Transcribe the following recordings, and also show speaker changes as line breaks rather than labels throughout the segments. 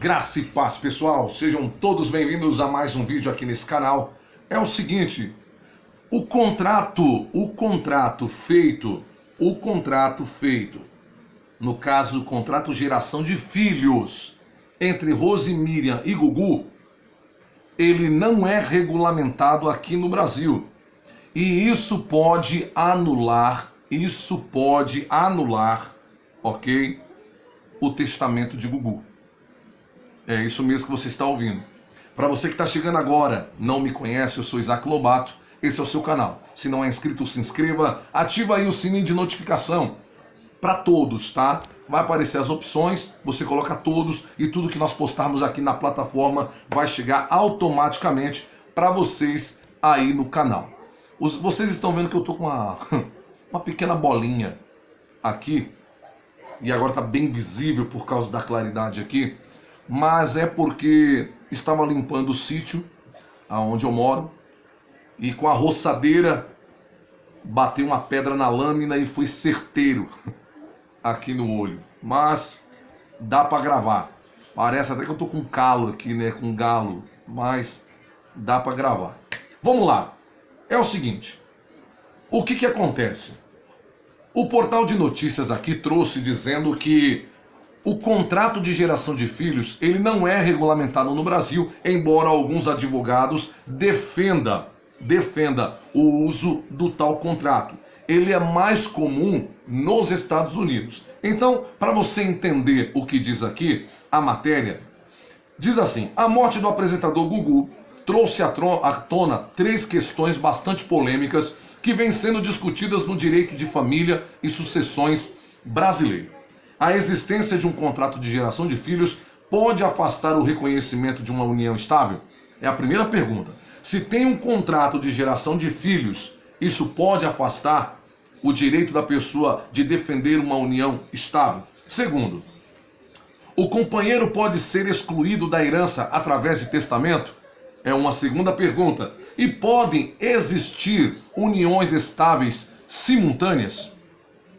Graça e paz, pessoal, sejam todos bem-vindos a mais um vídeo aqui nesse canal. É o seguinte, o contrato feito, no caso, o contrato geração de filhos entre Rose Miriam e Gugu, ele não é regulamentado aqui no Brasil. E isso pode anular, ok, o testamento de Gugu. É isso mesmo que você está ouvindo. Para você que está chegando agora, não me conhece, eu sou Isaac Lobato, esse é o seu canal. Se não é inscrito, se inscreva, ativa aí o sininho de notificação para todos, tá? Vai aparecer as opções, você coloca todos e tudo que nós postarmos aqui na plataforma vai chegar automaticamente para vocês aí no canal. Vocês estão vendo que eu tô com uma pequena bolinha aqui e agora tá bem visível por causa da claridade aqui. Mas é porque estava limpando o sítio aonde eu moro e com a roçadeira bateu uma pedra na lâmina e foi certeiro aqui no olho. Mas dá para gravar. Parece até que eu tô com calo aqui, né, com galo, mas dá para gravar. Vamos lá. É o seguinte, o que acontece? O portal de notícias aqui trouxe dizendo que o contrato de geração de filhos, ele não é regulamentado no Brasil, embora alguns advogados defenda o uso do tal contrato. Ele é mais comum nos Estados Unidos. Então, para você entender o que diz aqui, a matéria diz assim: a morte do apresentador Gugu trouxe à tona 3 questões bastante polêmicas que vêm sendo discutidas no direito de família e sucessões brasileiro. A existência de um contrato de geração de filhos pode afastar o reconhecimento de uma união estável? É a primeira pergunta. Se tem um contrato de geração de filhos, isso pode afastar o direito da pessoa de defender uma união estável? Segundo, o companheiro pode ser excluído da herança através de testamento? É uma segunda pergunta. E podem existir uniões estáveis simultâneas?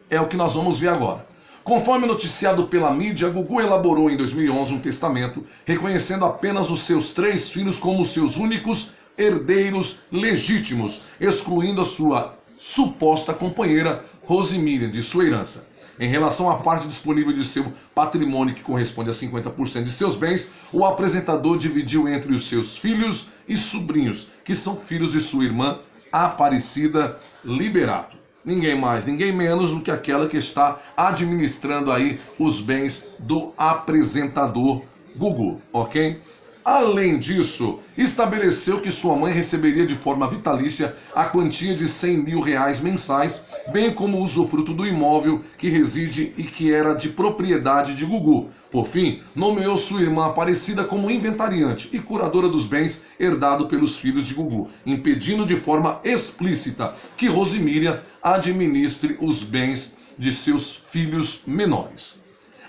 É o que nós vamos ver agora. Conforme noticiado pela mídia, Gugu elaborou em 2011 um testamento reconhecendo apenas os seus 3 filhos como seus únicos herdeiros legítimos, excluindo a sua suposta companheira Rose Miriam de sua herança. Em relação à parte disponível de seu patrimônio, que corresponde a 50% de seus bens, o apresentador dividiu entre os seus filhos e sobrinhos, que são filhos de sua irmã Aparecida Liberato. Ninguém mais, ninguém menos do que aquela que está administrando aí os bens do apresentador Gugu, ok? Além disso, estabeleceu que sua mãe receberia de forma vitalícia a quantia de R$100 mil mensais, bem como o usufruto do imóvel que reside e que era de propriedade de Gugu. Por fim, nomeou sua irmã Aparecida como inventariante e curadora dos bens herdados pelos filhos de Gugu, impedindo de forma explícita que Rose Miriam administre os bens de seus filhos menores.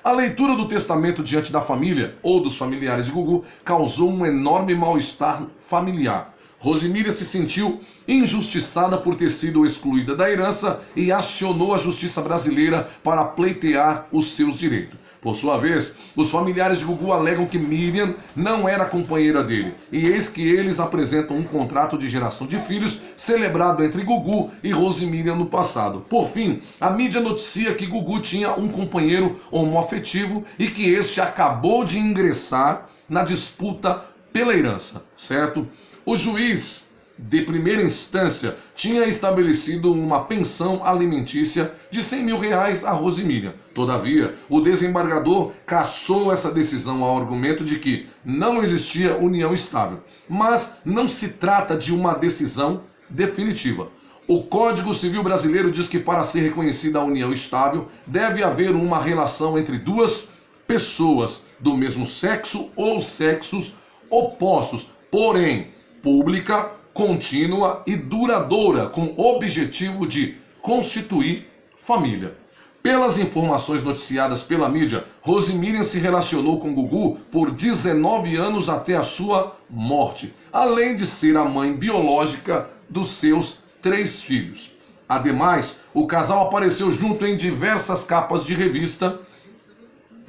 A leitura do testamento diante da família ou dos familiares de Gugu causou um enorme mal-estar familiar. Rose Miriam se sentiu injustiçada por ter sido excluída da herança e acionou a justiça brasileira para pleitear os seus direitos. Por sua vez, os familiares de Gugu alegam que Miriam não era companheira dele, e eis que eles apresentam um contrato de geração de filhos celebrado entre Gugu e Rose Miriam no passado. Por fim, a mídia noticia que Gugu tinha um companheiro homoafetivo e que este acabou de ingressar na disputa pela herança, certo? O juiz de primeira instância tinha estabelecido uma pensão alimentícia de R$100 mil a Rose Miriam. Todavia, o desembargador cassou essa decisão ao argumento de que não existia união estável. Mas não se trata de uma decisão definitiva. O Código Civil Brasileiro diz que para ser reconhecida a união estável, deve haver uma relação entre 2 pessoas do mesmo sexo ou sexos opostos, porém pública, contínua e duradoura, com o objetivo de constituir família. Pelas informações noticiadas pela mídia, Rose Miriam se relacionou com Gugu por 19 anos até a sua morte, além de ser a mãe biológica dos seus 3 filhos. Ademais, o casal apareceu junto em diversas capas de revista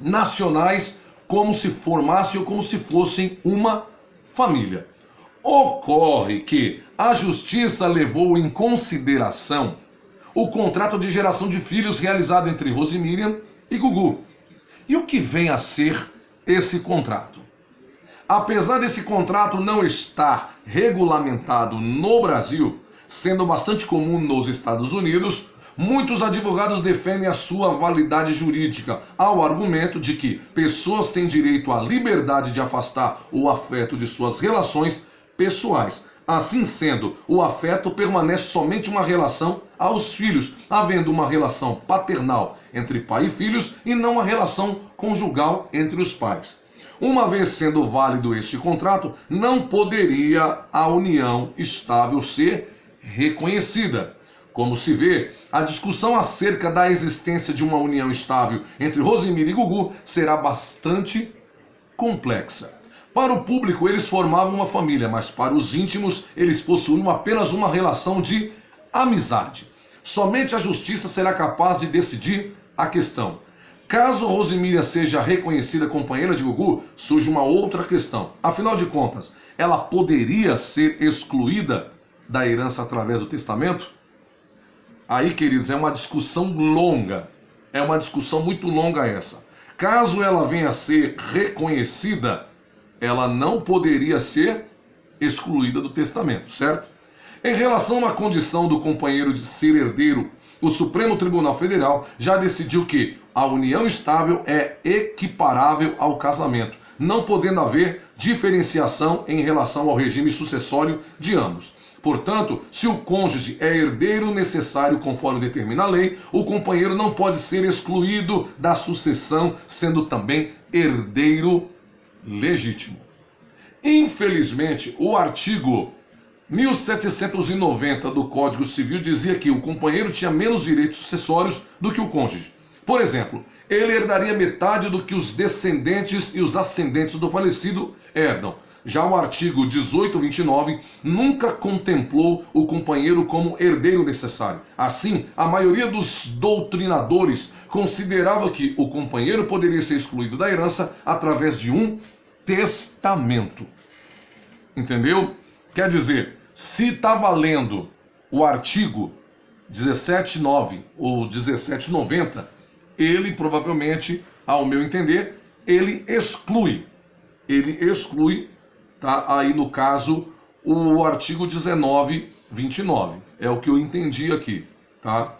nacionais como se formassem ou como se fossem uma família. Ocorre que a justiça levou em consideração o contrato de geração de filhos realizado entre Rosemiriam e Gugu. E o que vem a ser esse contrato? Apesar desse contrato não estar regulamentado no Brasil, sendo bastante comum nos Estados Unidos, muitos advogados defendem a sua validade jurídica ao argumento de que pessoas têm direito à liberdade de afastar o afeto de suas relações pessoais. Assim sendo, o afeto permanece somente uma relação aos filhos, havendo uma relação paternal entre pai e filhos e não uma relação conjugal entre os pais. Uma vez sendo válido este contrato, não poderia a união estável ser reconhecida. Como se vê, a discussão acerca da existência de uma união estável entre Rosemiriam e Gugu será bastante complexa. Para o público, eles formavam uma família, mas para os íntimos, eles possuíam apenas uma relação de amizade. Somente a justiça será capaz de decidir a questão. Caso Rosemiriam seja reconhecida companheira de Gugu, surge uma outra questão. Afinal de contas, ela poderia ser excluída da herança através do testamento? Aí, queridos, é uma discussão longa. É uma discussão muito longa essa. Caso ela venha a ser reconhecida, ela não poderia ser excluída do testamento, certo? Em relação à condição do companheiro de ser herdeiro, o Supremo Tribunal Federal já decidiu que a união estável é equiparável ao casamento, não podendo haver diferenciação em relação ao regime sucessório de ambos. Portanto, se o cônjuge é herdeiro necessário conforme determina a lei, o companheiro não pode ser excluído da sucessão, sendo também herdeiro legítimo. Infelizmente, o artigo 1790 do Código Civil dizia que o companheiro tinha menos direitos sucessórios do que o cônjuge. Por exemplo, ele herdaria metade do que os descendentes e os ascendentes do falecido herdam. Já o artigo 1829 nunca contemplou o companheiro como herdeiro necessário. Assim, a maioria dos doutrinadores considerava que o companheiro poderia ser excluído da herança através de um testamento. Entendeu? Quer dizer, se está valendo o artigo 17.9 ou 1790, ele provavelmente, ao meu entender, ele exclui, tá? Aí no caso, o artigo 19.29, é o que eu entendi aqui, tá?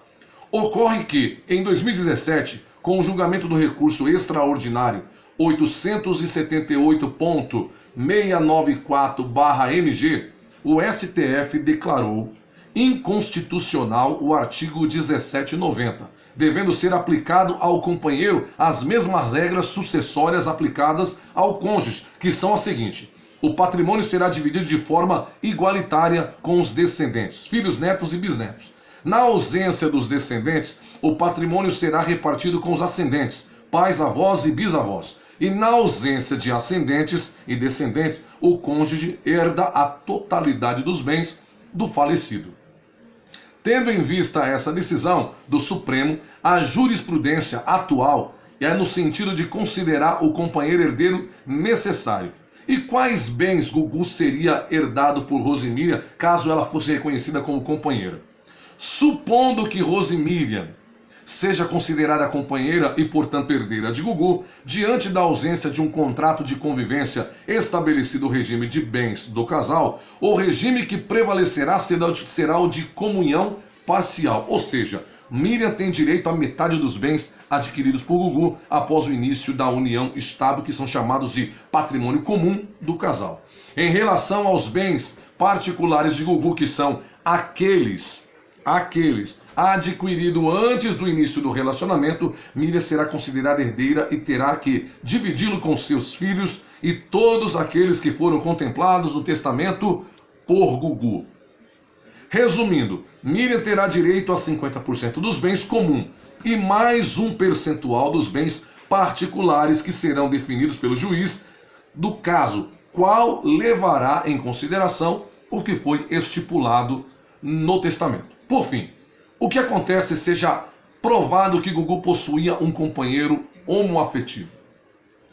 Ocorre que, em 2017, com o julgamento do recurso extraordinário 878.694/MG, o STF declarou inconstitucional o artigo 1790, devendo ser aplicado ao companheiro as mesmas regras sucessórias aplicadas ao cônjuge, que são as seguintes: o patrimônio será dividido de forma igualitária com os descendentes, filhos, netos e bisnetos. Na ausência dos descendentes, o patrimônio será repartido com os ascendentes, pais, avós e bisavós. E na ausência de ascendentes e descendentes, o cônjuge herda a totalidade dos bens do falecido. Tendo em vista essa decisão do Supremo, a jurisprudência atual é no sentido de considerar o companheiro herdeiro necessário. E quais bens Gugu seria herdado por Rosemiriam caso ela fosse reconhecida como companheira? Supondo que Rosemiriam seja considerada companheira e, portanto, herdeira de Gugu, diante da ausência de um contrato de convivência estabelecido o regime de bens do casal, o regime que prevalecerá será o de comunhão parcial, ou seja, Miriam tem direito à metade dos bens adquiridos por Gugu após o início da união estável, que são chamados de patrimônio comum do casal. Em relação aos bens particulares de Gugu, que são aqueles adquirido antes do início do relacionamento, Miriam será considerada herdeira e terá que dividi-lo com seus filhos e todos aqueles que foram contemplados no testamento por Gugu. Resumindo, Miriam terá direito a 50% dos bens comuns e mais um percentual dos bens particulares que serão definidos pelo juiz do caso, qual levará em consideração o que foi estipulado no testamento. Por fim, o que acontece seja provado que Gugu possuía um companheiro homoafetivo?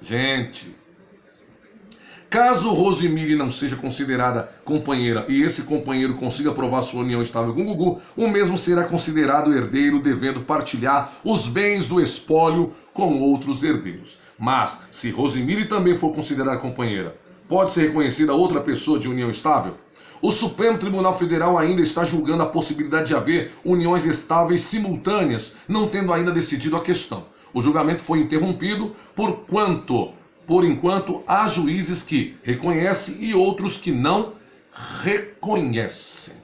Gente, caso Rosemary não seja considerada companheira e esse companheiro consiga provar sua união estável com Gugu, o mesmo será considerado herdeiro, devendo partilhar os bens do espólio com outros herdeiros. Mas, se Rosemary também for considerada companheira, pode ser reconhecida outra pessoa de união estável? O Supremo Tribunal Federal ainda está julgando a possibilidade de haver uniões estáveis simultâneas, não tendo ainda decidido a questão. O julgamento foi interrompido por enquanto há juízes que reconhecem e outros que não reconhecem.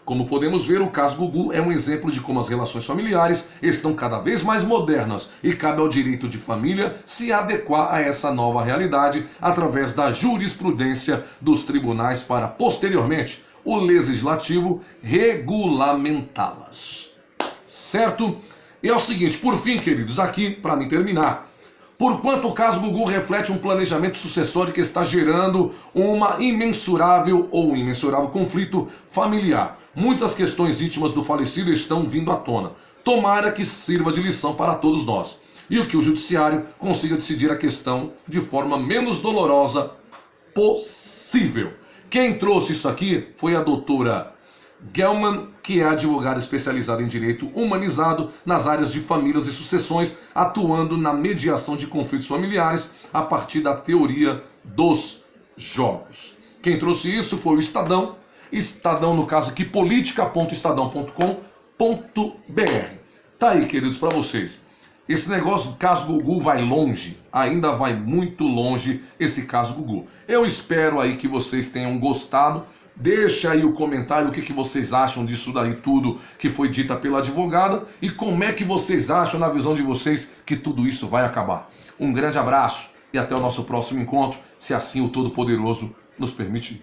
Como podemos ver, o caso Gugu é um exemplo de como as relações familiares estão cada vez mais modernas e cabe ao direito de família se adequar a essa nova realidade através da jurisprudência dos tribunais para, posteriormente, o legislativo regulamentá-las. Certo? E é o seguinte, por fim, queridos, aqui, para me terminar, porquanto o caso Gugu reflete um planejamento sucessório que está gerando um imensurável conflito familiar. Muitas questões íntimas do falecido estão vindo à tona. Tomara que sirva de lição para todos nós. E que o judiciário consiga decidir a questão de forma menos dolorosa possível. Quem trouxe isso aqui foi a doutora Gelman, que é advogada especializada em direito humanizado nas áreas de famílias e sucessões, atuando na mediação de conflitos familiares a partir da teoria dos jogos. Quem trouxe isso foi o Estadão, no caso aqui, politica.estadão.com.br. Tá aí, queridos, para vocês. Esse negócio do caso Gugu vai longe, ainda vai muito longe esse caso Gugu. Eu espero aí que vocês tenham gostado. Deixa aí o comentário o que vocês acham disso daí tudo que foi dita pela advogada e como é que vocês acham, na visão de vocês, que tudo isso vai acabar. Um grande abraço e até o nosso próximo encontro, se assim o Todo-Poderoso nos permitir.